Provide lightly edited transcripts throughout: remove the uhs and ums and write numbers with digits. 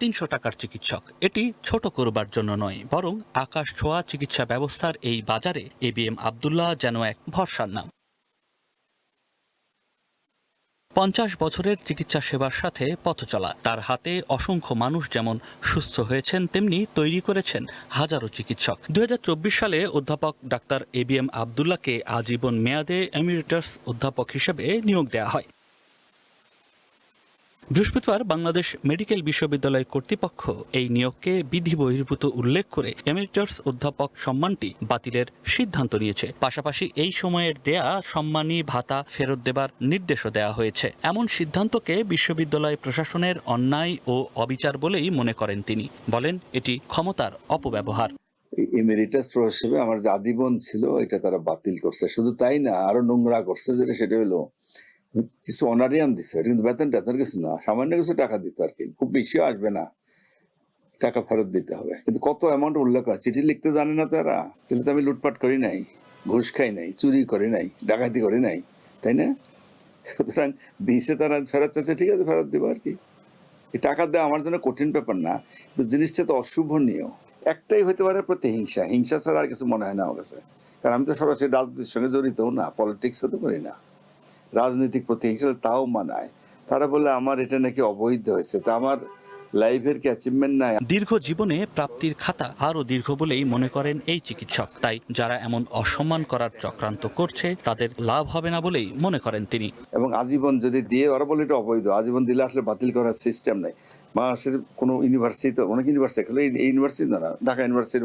300 টাকার চিকিৎসক। এটি ছোট করবার জন্য নয়, বরং আকাশ ছোঁয়া চিকিৎসা ব্যবস্থার এই বাজারে এবিএম আব্দুল্লাহ যেন এক ভরসার নাম। 50 বছরের চিকিৎসা সেবার সাথে পথ চলা তার হাতে অসংখ্য মানুষ যেমন সুস্থ হয়েছেন, তেমনি তৈরি করেছেন হাজারো চিকিৎসক। 2024 সালে অধ্যাপক ডাক্তার এবিএম আব্দুল্লাহকে আজীবন মেয়াদে এমিরেটাস অধ্যাপক হিসেবে নিয়োগ দেওয়া হয়। বৃহস্পতিবার বাংলাদেশ মেডিকেল বিশ্ববিদ্যালয় কর্তৃপক্ষ এই নিয়োগকে বিধি বহির্ভূত উল্লেখ করে এমিরেটাস অধ্যাপক সম্মানটি বাতিলের সিদ্ধান্ত নিয়েছে। পাশাপাশি এই সময়ের দেয়া সম্মানী ভাতা ফেরত দেবার নির্দেশও দেওয়া হয়েছে। এমন সিদ্ধান্তকে বিশ্ববিদ্যালয় প্রশাসনের অন্যায় ও অবিচার বলেই মনে করেন তিনি। বলেন, এটি ক্ষমতার অপব্যবহার। এমিরেটাস হিসেবে আমার যে আজীবন ছিল এটা তারা বাতিল করছে। শুধু তাই না, আরো নোংরা করছে, যেটা সেটা হলো কিছু অনারিয়াম দিচ্ছে, কিন্তু বেতন কিছু না, সামান্য কিছু টাকা দিতে আর কি, খুব বেশিও আসবে না, টাকা ফেরত দিতে হবে। কিন্তু কত অ্যামাউন্ট উল্লেখ করে, চিঠি লিখতে জানে না তারা। কিন্তু আমি লুটপাট করি নাই, ঘুষ খাই নাই, চুরি করি নাই, ডাকাতি করি নাই, তাই না? সুতরাং দিয়েছে তারা, ফেরত চাইছে, ঠিক আছে ফেরত দেবো আর কি। এই টাকা দেওয়া আমার জন্য কঠিন ব্যাপার না, কিন্তু জিনিসটা তো অশুভনীয়। একটাই হতে পারে প্রতিহিংসা, হিংসা ছাড়া আর কিছু মনে হয় না আমার কাছে। কারণ আমি তো সরাসরি রাজনীতির সঙ্গে জড়িতও না, পলিটিক্সও তো করি না। রাজনৈতিক প্রতিহিংসা তাও মানায়। তারা বলে আমার এটা নাকি অবৈধ হয়েছে, তা আমার লাইফের কি অ্যাচিভমেন্ট নাই? দীর্ঘ জীবনে প্রাপ্তির খাতা আরও দীর্ঘ বলেই মনে করেন এই চিকিৎসক। তাই যারা এমন অসম্মান করার চক্রান্ত করছে তাদের লাভ হবে না বলেই মনে করেন তিনি। এবং আজীবন যদি দিয়ে, ওরা বলে এটা অবৈধ, আজীবন দিলে আসলে বাতিল করার সিস্টেম নেই। বাংলাদেশের কোনো ইউনিভার্সিটি, তো অনেক ইউনিভার্সিটি, এই ইউনিভার্সিটি না, ঢাকা ইউনিভার্সিটি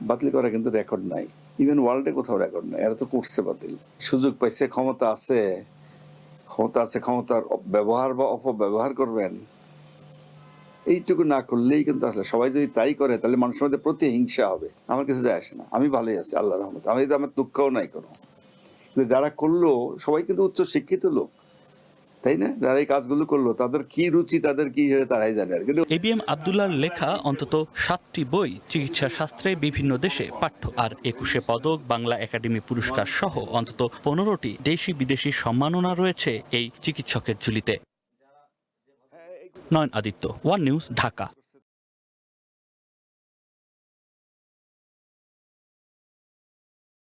বাতিল করা কিন্তু রেকর্ড নাই, ইভেন ওয়ার্ল্ডে কোথাও রেকর্ড নাই। এরা তো করছে বাতিল। সুযোগ পাইছে, ক্ষমতা আছে, ক্ষমতার ব্যবহার বা অপব্যবহার করবেন, এইটুকু না করলেই কিন্তু আসলে সবাই যদি তাই করে তাহলে মানুষের মধ্যে প্রতিহিংসা হবে। আমার কিছু যায় আসে না, আমি ভালোই আছি আল্লাহর রহমতে, আমার দুঃখও নাই কোনো। কিন্তু যারা করলো সবাই কিন্তু উচ্চ শিক্ষিত লোক, তাই না? যারা এই কাজগুলো করলো তাদের কি রুচি, তাদের কি হয়ে তারাই জানে আর কি। এবিএম আব্দুল্লাহর লেখা অন্তত 7টি বই চিকিৎসা শাস্ত্রে বিভিন্ন দেশে পাঠ্য, আর 21 পদক, বাংলা একাডেমি পুরস্কার সহ অন্তত 15টি দেশি বিদেশি সম্মাননা রয়েছে এই চিকিৎসকের ঝুলিতে। নয়ন আদিত্য, ওয়ান নিউজ, ঢাকা।